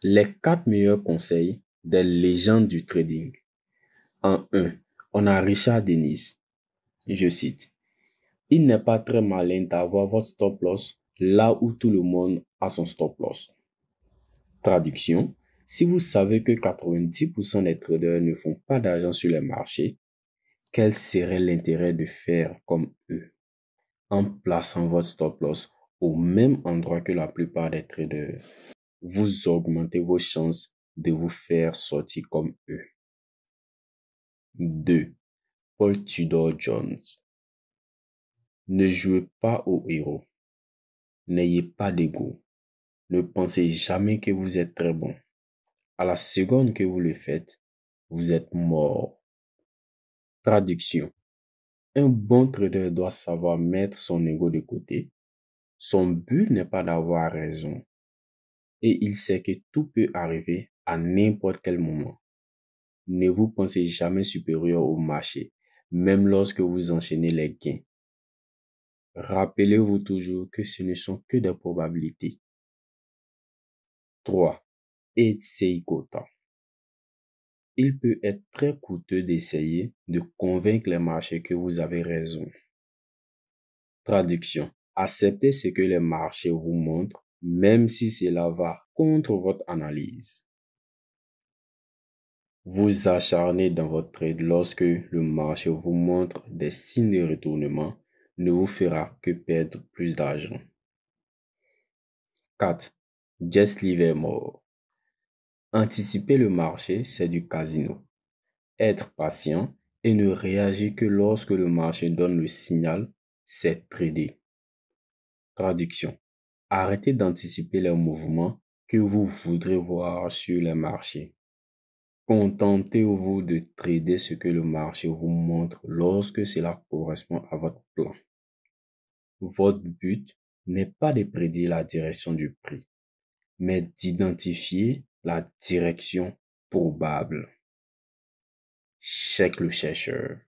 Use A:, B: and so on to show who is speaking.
A: Les 4 meilleurs conseils des légendes du trading. En 1, on a Richard Dennis. Je cite: il n'est pas très malin d'avoir votre stop loss là où tout le monde a son stop loss. Traduction: si vous savez que 90% des traders ne font pas d'argent sur les marchés, quel serait l'intérêt de faire comme eux en plaçant votre stop loss au même endroit que la plupart des traders? Vous augmentez vos chances de vous faire sortir comme eux. 2. Paul Tudor Jones. Ne jouez pas au héros. N'ayez pas d'ego. Ne pensez jamais que vous êtes très bon. À la seconde que vous le faites, vous êtes mort. Traduction: un bon trader doit savoir mettre son ego de côté. Son but n'est pas d'avoir raison. Et il sait que tout peut arriver à n'importe quel moment. Ne vous pensez jamais supérieur au marché, même lorsque vous enchaînez les gains. Rappelez-vous toujours que ce ne sont que des probabilités. 3. Issei Kota. Il peut être très coûteux d'essayer de convaincre les marchés que vous avez raison. Traduction: acceptez ce que les marchés vous montrent, même si cela va contre votre analyse. Vous acharnez dans votre trade lorsque le marché vous montre des signes de retournement ne vous fera que perdre plus d'argent. 4. Jesse Livermore. Anticiper le marché, c'est du casino. Être patient et ne réagir que lorsque le marché donne le signal, c'est trader. Traduction: arrêtez d'anticiper les mouvements que vous voudrez voir sur les marchés. Contentez-vous de trader ce que le marché vous montre lorsque cela correspond à votre plan. Votre but n'est pas de prédire la direction du prix, mais d'identifier la direction probable. Check le chercheur.